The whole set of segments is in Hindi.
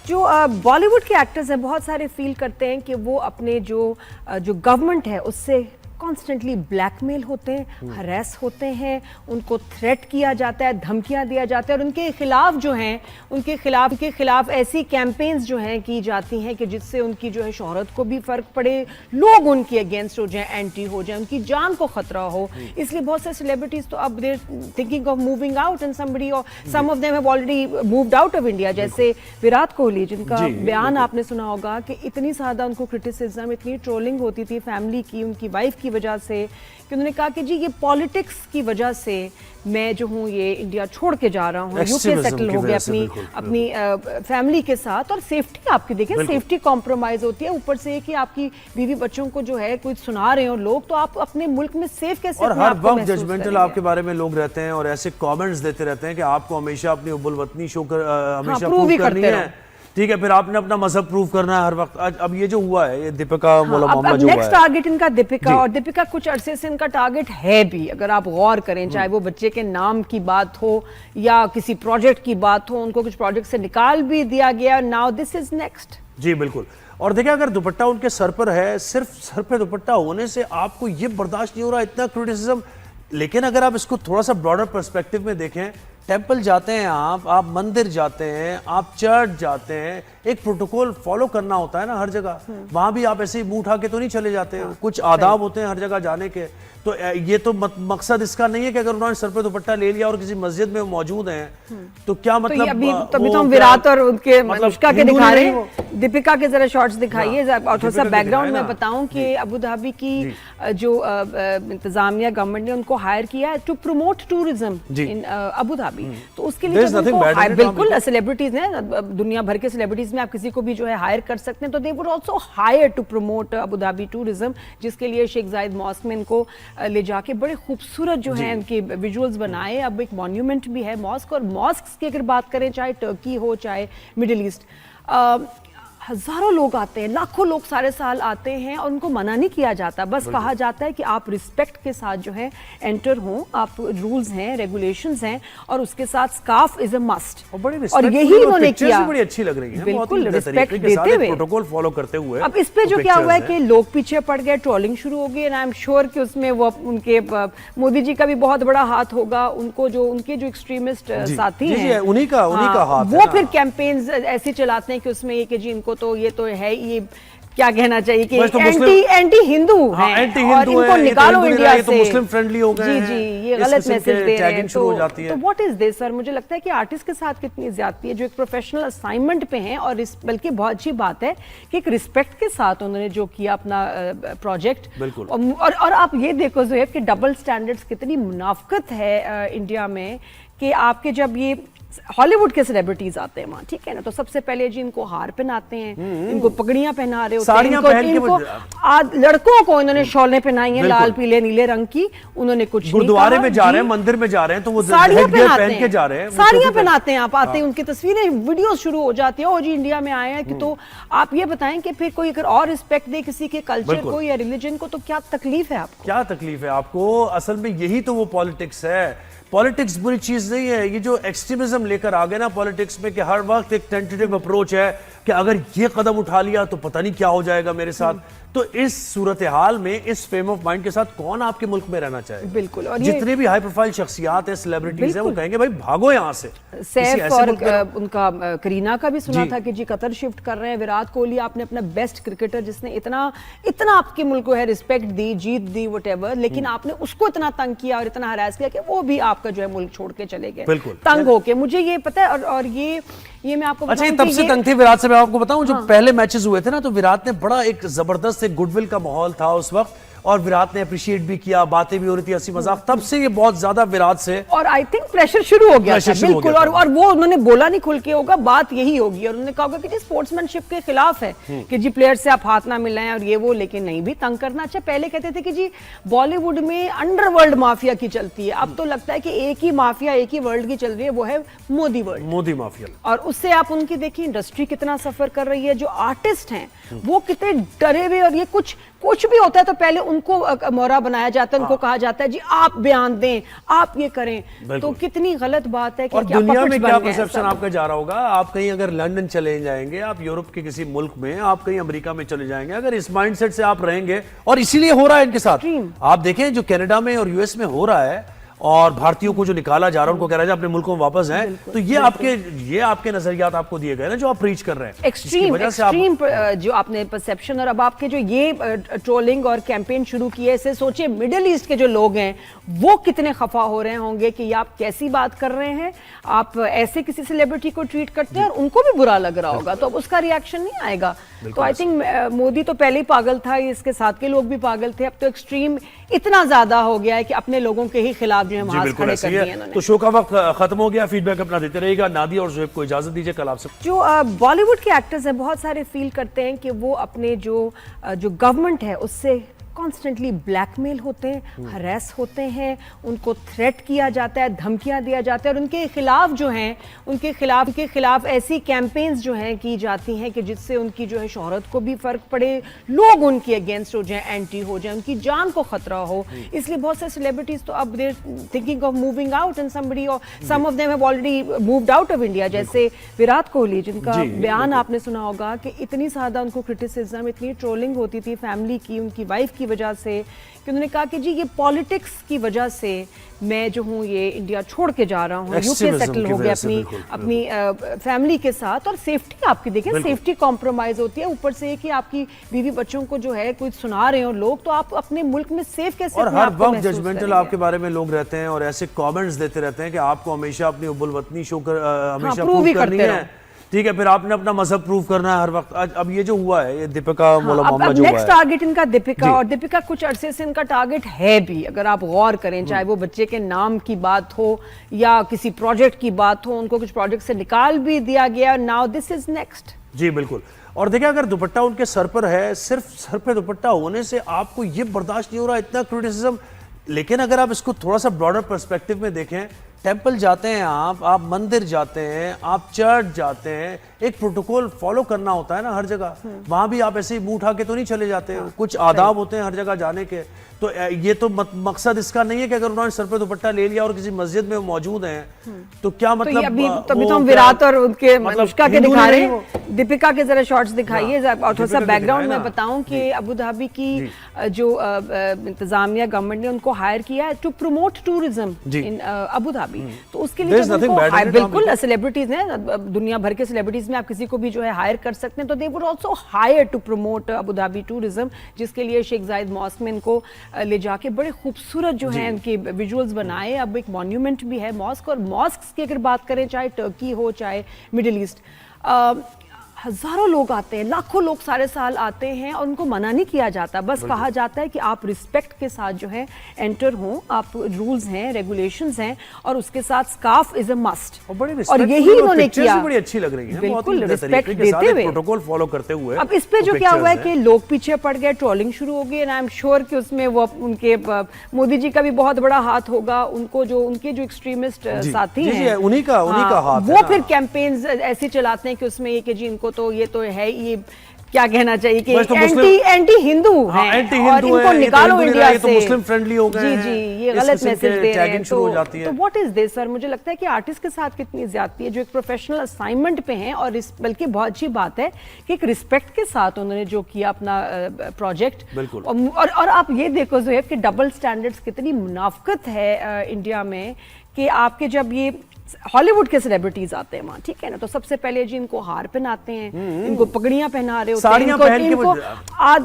जो बॉलीवुड के एक्टर्स हैं बहुत सारे फील करते हैं कि वो अपने जो गवर्नमेंट है उससे कॉन्स्टेंटली ब्लैकमेल होते हैं, हरेस होते हैं, उनको थ्रेट किया जाता है, धमकियां दिया जाता है और उनके खिलाफ जो हैं उनके खिलाफ ऐसी कैंपेन्स जो हैं की जाती हैं कि जिससे उनकी जो है शोहरत को भी फर्क पड़े, लोग उनके अगेंस्ट हो जाएं, एंटी हो जाएं, उनकी जान को खतरा हो। इसलिए बहुत से सेलिब्रिटीज तो अब they're thinking of moving out and somebody और some of them have already moved out of India, जैसे विराट कोहली जिनका बयान आपने सुना होगा कि इतनी ज्यादा उनको क्रिटिसिज्म, इतनी ट्रोलिंग होती थी फैमिली की, उनकी वाइफ की वजह से कि उन्होंने कहा कि जी ये पॉलिटिक्स की वजह से मैं जो हूँ ये इंडिया छोड़ के जा रहा हूँ, यूके सेटल हो गया अपनी फैमिली के साथ। और सेफ्टी आपकी देखें, सेफ्टी कॉम्प्रोमाइज होती है, ऊपर से कि आपकी बीवी बच्चों को जो है कुछ सुना रहे हो लोग, तो आप अपने मुल्क में सेफ कैसे? और हर वक्त जजमेंटल आपके बारे में लोग रहते हैं और ऐसे कमेंट्स देते रहते हैं कि आपको हमेशा अपनी उबुल वतनी शो कर हमेशा प्रूव करनी है, ठीक है, फिर आपने अपना मजहब प्रूव करना है हर वक्त। अब ये जो हुआ है, ये दीपिका वाला मामला जो हुआ है, नेक्स्ट टारगेट इनका दीपिका, और दीपिका कुछ अरसे से इनका टारगेट है भी, अगर आप गौर करें, चाहे वो बच्चे के नाम की बात हो या किसी प्रोजेक्ट की बात हो, उनको कुछ प्रोजेक्ट से निकाल भी दिया गया। Now this is next. जी बिल्कुल। और देखिए, अगर दुपट्टा उनके सर पर है, सिर्फ सर पे दुपट्टा होने से आपको ये बर्दाश्त नहीं हो रहा इतना क्रिटिसिज्म, लेकिन अगर आप इसको थोड़ा सा ब्रॉडर पर्सपेक्टिव में देखें, टेंपल जाते हैं आप मंदिर जाते हैं, आप चर्च जाते हैं, एक प्रोटोकॉल फॉलो करना होता है ना हर जगह। वहां भी आप ऐसे ही मुंह उठा के तो नहीं चले जाते, कुछ आदाब होते हैं हर जगह जाने के। तो ये तो मकसद इसका नहीं है कि अगर उन्होंने सर पे दुपट्टा ले लिया और किसी मस्जिद में मौजूद हैं तो क्या मतलब? तभी तो हम विराट और उनके अनुष्का के दिखा रहे हैं। दीपिका के जरा शॉर्ट्स दिखाइए और थोड़ा सा बैकग्राउंड में बताऊं कि अबू धाबी की जो इंतजामिया गवर्नमेंट ने उनको हायर किया है to promote tourism in Abu Dhabi. तो उसके लिए बिल्कुल सेलिब्रिटीज हैं, दुनिया भर के सेलिब्रिटीज में आप किसी को भी जो है हायर कर सकते हैं, तो they would also hire to promote Abu Dhabi tourism, जिसके लिए शेख जायद मॉस्क में इनको ले जाके बड़े खूबसूरत जो है इनके विजुअल्स बनाए। अब एक मॉन्यूमेंट भी है मॉस्क, और मॉस्क की अगर बात करें, चाहे टर्की हो चाहे मिडिल ईस्ट, हजारों लोग आते हैं, लाखों लोग सारे साल आते हैं और उनको मना नहीं किया जाता, बस कहा जाता है कि आप रिस्पेक्ट के साथ जो है एंटर हो, आप रूल्स हैं, रेगुलेशंस हैं, और उसके साथ स्कार्फ इज अ मस्ट। और यही उन्होंने किया, बड़ी अच्छी लग रही है, बिल्कुल रिस्पेक्ट देते हुए, प्रोटोकॉल फॉलो करते हुए। अब इस पे जो क्या हुआ है कि लोग पीछे पड़ गए, ट्रोलिंग शुरू हो गई, एंड आई एम श्योर कि उसमें वो उनके मोदी जी का भी बहुत बड़ा हाथ होगा, उनको जो उनके जो एक्सट्रीमिस्ट साथी हैं उन्हीं का हाथ, वो फिर कैंपेन्स ऐसे चलाते हैं कि उसमें ये कि जी इनको तो ये तो है, ये क्या कहना चाहिए कि एंटी हिंदू हैं और इनको निकालो इंडिया से, मुस्लिम फ्रेंडली हो गए हैं। जी ये गलत मैसेज दे रहे हैं। तो व्हाट इज दिस सर? मुझे लगता है कि आर्टिस्ट के साथ कितनी ज्यादती है, जो एक प्रोफेशनल असाइनमेंट पे हैं, और बल्कि बहुत अच्छी बात है कि एक रिस्पेक्ट के साथ उन्होंने जो किया अपना प्रोजेक्ट। बिल्कुल। और आप ये देखो ज़ोहैब कि डबल स्टैंडर्ड्स कितनी मुनाफकत है इंडिया में, कि आपके जब ये हॉलीवुड के सेलिब्रिटीज आते हैं वहाँ, ठीक है ना, तो सबसे पहले जी इनको हार पहनाते हैं, इनको पगड़ियां पहना रहे होते हैं, इनको लड़कों को इन्होंने शॉलें पहनाई हैं लाल पीले नीले रंग की, उन्होंने कुछ गुरुद्वारे में जा रहे हैं, मंदिर में जा रहे हैं, तो वो साड़ियां पहन के जा रहे हैं, साड़ियां पहनाते हैं। आप आते हैं, उनकी तस्वीरें वीडियो शुरू हो जाती है, ओ जी इंडिया में आए हैं कि, तो आप ये बताएं कि फिर कोई अगर और रिस्पेक्ट दे किसी के कल्चर को या रिलीजन को, तो क्या तकलीफ है आपको? क्या तकलीफ है आपको? असल में यही तो वो पॉलिटिक्स है। पॉलिटिक्स बुरी चीज नहीं है, ये जो एक्सट्रीमिज्म लेकर आ गए ना पॉलिटिक्स में, कि हर वक्त एक टेंटेटिव अप्रोच है कि अगर ये कदम उठा लिया तो पता नहीं क्या हो जाएगा मेरे साथ। तो इस सूरत हाल में, इस फ्रेम ऑफ माइंड के साथ कौन आपके मुल्क में रहना चाहे? बिल्कुल। और जितने भी हाई प्रोफाइल शख्सियात हैं, सेलिब्रिटीज हैं, वो कहेंगे भाई भागो यहाँ से। सैफ और उनका करीना का भी सुना था कि जी कतर शिफ्ट कर रहे हैं। विराट कोहली, आपने अपना बेस्ट क्रिकेटर जिसने इतना आपके मुल्क को है रिस्पेक्ट दी, जीत दी, व्हाटएवर, लेकिन आपने उसको इतना तंग किया और इतना हरास किया कि वो भी आपका जो है मुल्क छोड़ के चले गए तंग होके। मुझे ये पता है, और ये मैं आपको अच्छा, तब से तंग थे विराट से। मैं आपको बताऊं, जो पहले मैचेस हुए थे ना, तो विराट ने बड़ा एक जबरदस्त एक गुडविल का माहौल था उस वक्त, और विराट ने अप्रिशिएट भी किया, बातें भी हो रही थी, हंसी मजाक, तब से ये बहुत ज्यादा विराट से, और आई थिंक प्रेशर शुरू हो गया था। बिल्कुल। और वो उन्होंने बोला नहीं खुल के होगा, बात यही होगी, और उन्होंने कहा होगा कि जी स्पोर्ट्समैनशिप के खिलाफ है कि जी प्लेयर से आप हाथ ना मिलाएं और ये वो, लेकिन नहीं भी तंग करना। अच्छा, पहले कहते थे कि जी बॉलीवुड में अंडरवर्ल्ड माफिया की चलती है, अब तो लगता है कि एक ही माफिया एक ही वर्ल्ड की चल रही है, वो है मोदी वर्ल्ड, मोदी माफिया। और उससे आप उनकी देखिए इंडस्ट्री कितना सफर कर रही है, जो आर्टिस्ट हैं वो कितने डरे हुए, और ये कुछ कुछ भी होता है तो पहले उनको मोहरा बनाया जाता है, उनको कहा जाता है जी आप बयान दें, आप ये करें। तो कितनी गलत बात है कि और दुनिया में क्या परसेप्शन आपका जा रहा होगा। आप कहीं अगर लंदन चले जाएंगे, आप यूरोप के किसी मुल्क में, आप कहीं अमेरिका में चले जाएंगे, अगर इस माइंडसेट से आप रहेंगे, और इसीलिए हो रहा है इनके साथ। आप देखें जो कनाडा में और यूएस में हो रहा है, और भारतीयों को जो निकाला जा रहा है, उनको कह रहा है अपने मुल्कों में वापस हैं, तो ये आपके नजरियात आपको दिए गए ना, जो आप प्रीच कर रहे हैं। एक्सट्रीम जो आपने परसेप्शन, और अब आपके जो ये ट्रोलिंग और कैंपेन शुरू किए, इससे सोचिए मिडिल ईस्ट के जो लोग हैं वो कितने खफा हो रहे होंगे कि ये आप कैसी बात कर रहे हैं, आप ऐसे किसी सेलिब्रिटी को ट्रीट करते हैं, और उनको भी बुरा लग रहा होगा, तो अब उसका रिएक्शन नहीं आएगा। तो आई थिंक मोदी तो पहले ही पागल था, इसके साथ के लोग भी पागल थे, अब तो एक्सट्रीम इतना ज्यादा हो गया है कि अपने लोगों के ही खिलाफ जो है मास्क खड़े कर दिए इन्होंने। तो शो का वक्त खत्म हो गया, फीडबैक अपना देते रहिएगा। नादिया और ज़ुहैब को इजाजत दीजिए, कल आपसे। जो बॉलीवुड के एक्टर्स हैं बहुत सारे फील करते हैं कि वो अपने जो गवर्नमेंट है उससे कॉन्स्टेंटली ब्लैकमेल होते हैं, हरेस होते हैं, उनको थ्रेट किया जाता है, धमकियां दिया जाता है, और उनके खिलाफ जो हैं उनके खिलाफ ऐसी कैंपेन्स जो हैं की जाती हैं कि जिससे उनकी जो है शोहरत को भी फर्क पड़े, लोग उनके अगेंस्ट हो जाएं, एंटी हो जाएं, उनकी जान को खतरा हो। इसलिए बहुत सारे सेलिब्रिटीज तो अब they're thinking of moving out, and somebody और some of them have already moved out of India, जैसे विराट कोहली, जिनका बयान आपने सुना होगा कि इतनी ज्यादा उनको क्रिटिसिज्म, इतनी ट्रोलिंग होती थी फैमिली की, उनकी वाइफ की वजह से, कि उन्होंने कहा कि जी ये पॉलिटिक्स की वजह से मैं जो हूँ ये इंडिया छोड़ के जा रहा हूँ, यूके सेटल हो गया अपनी फैमिली के साथ, और सेफ्टी आपकी देखिए, सेफ्टी कॉम्प्रोमाइज होती है, ऊपर से कि आपकी बीवी बच्चों को जो है कुछ सुना रहे हो लोग, तो आप अपने मुल्क में सेफ कैसे? और हर वक्त जजमेंटल आपके बारे में लोग रहते हैं और ऐसे कमेंट्स देते रहते हैं कि आपको हमेशा अपनी उब्बुल वतनी शो कर हमेशा प्रूव करनी है, ठीक है, फिर आपने अपना मजहब प्रूव करना है हर वक्त। अब ये जो हुआ है, ये दीपिका वाला मामला जो हुआ है, नेक्स्ट टारगेट इनका दीपिका, और दीपिका कुछ अरसे से इनका टारगेट है भी, अगर आप गौर करें, चाहे वो बच्चे के नाम की बात हो या किसी प्रोजेक्ट की बात हो, उनको कुछ प्रोजेक्ट से निकाल भी दिया गया, नाउ दिस इज नेक्स्ट। जी बिल्कुल। और देखिए अगर दुपट्टा उनके सर पर है, सिर्फ सर पे दुपट्टा होने से आपको ये बर्दाश्त नहीं हो रहा इतना क्रिटिसिज्म, लेकिन अगर आप इसको थोड़ा सा ब्रॉडर पर्सपेक्टिव में देखें, टेंपल जाते हैं आप मंदिर जाते हैं, आप चर्च जाते हैं, एक प्रोटोकॉल फॉलो करना होता है ना हर जगह। वहां भी आप ऐसे ही मुंह उठा के तो नहीं चले जाते, कुछ आदाब होते हैं हर जगह जाने के। तो ये तो मकसद इसका नहीं है कि अगर उन्होंने सर पे दुपट्टा ले लिया और किसी मस्जिद में मौजूद हैं तो क्या मतलब। तो अभी तो हम विराट और उनके अनुष्का के दिखा रहे हैं, दीपिका के जरा शॉर्ट्स दिखाइए, और थोड़ा सा बैकग्राउंड में बताऊं कि अबू धाबी की जो इंतजामिया गवर्नमेंट ने उनको हायर किया है to promote tourism in Abu Dhabi. तो उसके लिए बिल्कुल सेलिब्रिटीज हैं, दुनिया भर के सेलिब्रिटीज में आप किसी को भी जो है हायर कर सकते हैं, तो they would also hire to promote Abu Dhabi tourism, जिसके लिए शेख जायद मॉस्क में इनको ले जाके बड़े खूबसूरत जो है उनके विजुअल्स बनाए। अब एक मॉन्यूमेंट भी है मॉस्क, और मॉस्क की अगर बात करें, चाहे टर्की हो चाहे मिडिल ईस्ट, हजारों लोग आते हैं, लाखों लोग सारे साल आते हैं, और उनको मना नहीं किया जाता, बस कहा जाता है कि आप रिस्पेक्ट के साथ जो है एंटर हो, आप रूल्स हैं, रेगुलेशंस हैं, और उसके साथ स्कार्फ इज अ मस्ट। और यही उन्होंने किया, बड़ी अच्छी लग रही है, बिल्कुल रिस्पेक्ट देते हुए, प्रोटोकॉल फॉलो करते हुए। अब इस पे जो क्या हुआ है कि लोग पीछे पड़ गए, ट्रोलिंग शुरू हो गई, एंड आई एम श्योर कि उसमें वो उनके मोदी जी का भी बहुत बड़ा हाथ होगा, उनको जो उनके जो एक्सट्रीमिस्ट साथी हैं उन्हीं का हाथ, वो फिर कैंपेन्स ऐसे चलाते हैं कि उसमें ये कि जी इनको तो ये तो है, ये क्या कहना चाहिए कि एंटी हिंदू हैं, और इनको निकालो इंडिया से, तो मुस्लिम फ्रेंडली हो गए हैं। जी ये गलत मैसेज दे रहे हैं। तो व्हाट इज दिस सर? मुझे लगता है कि आर्टिस्ट के साथ कितनी ज्यादती है, जो एक प्रोफेशनल असाइनमेंट पे हैं, और बल्कि बहुत अच्छी बात है कि एक रिस्पेक्ट के साथ उन्होंने जो किया अपना प्रोजेक्ट। और आप ये देखो ज़ुहैब कि डबल स्टैंडर्ड्स, कितनी मुनाफकत है इंडिया में, कि आपके जब ये हॉलीवुड के सेलिब्रिटीज आते हैं वहाँ, ठीक है ना, तो सबसे पहले जी इनको हार पहनाते हैं, इनको पगड़ियां पहना रहे होते हैं, इनको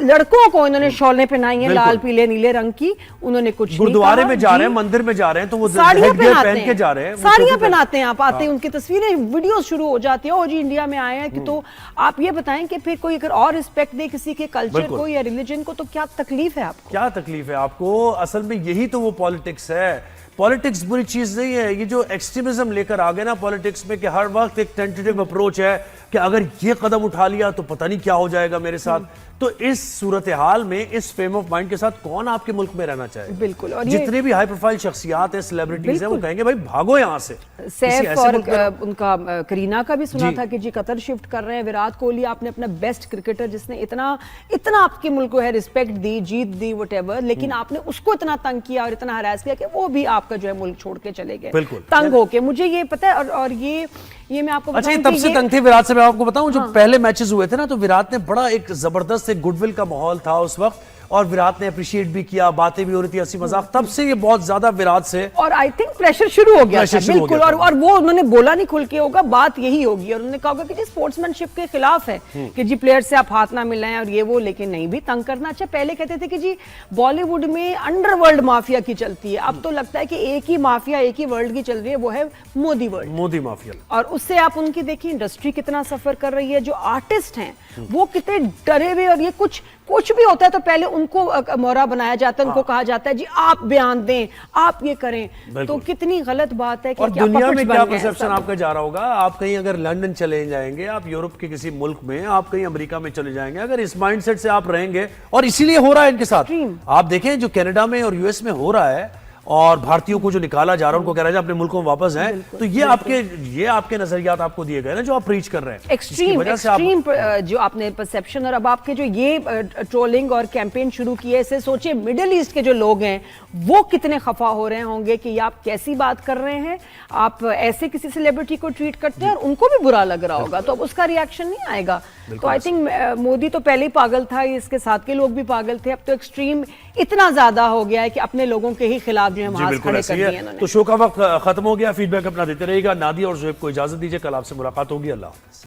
लड़कों को इन्होंने शॉलें पहनाई हैं लाल पीले नीले रंग की, उन्होंने कुछ गुरुद्वारे में जा रहे हैं, मंदिर में जा रहे हैं, तो वो साड़ियां पहन के जा रहे हैं, साड़ियां पहनाते हैं, आप आते हैं, उनकी तस्वीरें वीडियो शुरू हो जाती है, और जी इंडिया में आए हैं कि, तो आप ये बताएं कि फिर कोई अगर और रिस्पेक्ट दे किसी के कल्चर को या रिलीजन को, तो क्या तकलीफ है आपको? क्या तकलीफ है आपको? असल में यही तो वो पॉलिटिक्स है। पॉलिटिक्स बुरी चीज नहीं है, ये जो एक्सट्रीमिज्म लेकर आ गए ना पॉलिटिक्स में, कि हर वक्त एक टेंटेटिव अप्रोच है, कि अगर ये कदम उठा लिया तो पता नहीं क्या हो जाएगा मेरे साथ। तो इस सूरत हाल में, इस फ्रेम ऑफ माइंड के साथ कौन आपके मुल्क में रहना चाहे? बिल्कुल। और जितने भी हाई प्रोफाइल शख्सियात हैं, सेलिब्रिटीज हैं, वो कहेंगे भाई भागो यहाँ से। सैफ और उनका करीना का भी सुना था कि जी कतर शिफ्ट कर रहे हैं। विराट कोहली, आपने अपना बेस्ट क्रिकेटर जिसने इतना आपके मुल्क को है रिस्पेक्ट दी, जीत दी, व्हाटएवर, लेकिन आपने उसको इतना तंग किया और इतना हरास किया कि वो भी आपका जो है मुल्क छोड़ के चले गए तंग होके। मुझे ये पता है और ये मैं आपको अच्छा, ये तब से तंग थे विराट से। मैं आपको बताऊं, जो पहले मैचेस हुए थे ना, तो विराट ने बड़ा एक जबरदस्त एक गुडविल का माहौल था उस वक्त, और विराट ने अप्रिशिएट भी किया, बातें भी हो रही थी, हंसी मजाक। तब से ये बहुत ज्यादा विराट से, और आई थिंक प्रेशर शुरू हो गया था। बिल्कुल। और वो उन्होंने बोला नहीं खुल के, होगा बात यही होगी, और उन्होंने कहा होगा कि जी स्पोर्ट्समैनशिप के खिलाफ है कि जी प्लेयर से आप हाथ ना मिलाएं और ये वो, लेकिन नहीं भी तंग करना। अच्छा, पहले कहते थे कि जी बॉलीवुड में अंडरवर्ल्ड माफिया की चलती है, अब तो लगता है कि एक ही माफिया, एक ही वर्ल्ड की चल रही है, वो है मोदी वर्ल्ड, मोदी माफिया। और उससे आप उनकी देखिए इंडस्ट्री कितना सफर कर रही है। जो आर्टिस्ट हैं वो कितने डरे हुए, और ये कुछ भी होता है तो पहले उनको मोहरा बनाया जाता है, उनको कहा जाता है जी आप बयान दें, आप ये करें। तो कितनी गलत बात है कि और दुनिया में क्या परसेप्शन आपका जा रहा होगा। आप कहीं अगर लंदन चले जाएंगे, आप यूरोप के किसी मुल्क में, आप कहीं अमेरिका में चले जाएंगे, अगर इस माइंडसेट से आप रहेंगे, और इसीलिए हो रहा है इनके साथ। आप देखें जो कनाडा में और यूएस में हो रहा है, और भारतीयों को जो निकाला जा रहा है, उनको कह रहा है अपने मुल्कों में वापस हैं, तो ये आपके नजरियात आपको दिए गए ना, जो आप प्रीच कर रहे हैं। एक्सट्रीम जो आपने परसेप्शन, और अब आपके जो ये ट्रोलिंग और कैंपेन शुरू किए, इससे सोचिए मिडिल ईस्ट के जो लोग हैं वो कितने खफा हो रहे होंगे कि आप कैसी बात कर रहे हैं, आप ऐसे किसी सेलिब्रिटी को ट्रीट करते हैं, और उनको भी बुरा लग रहा होगा, तो अब उसका रिएक्शन नहीं आएगा। तो आई थिंक मोदी तो पहले ही पागल था, इसके साथ के लोग भी पागल थे, अब तो एक्सट्रीम इतना ज्यादा हो गया है कि अपने लोगों के ही खिलाफ जो हम हाथ खड़े कर दिए इन्होंने। तो शो का वक्त खत्म हो गया, फीडबैक अपना देते रहिएगा। नादिया और ज़ुहैब को इजाजत दीजिए, कल आपसे मुलाकात होगी। अल्लाह हाफ़िज़।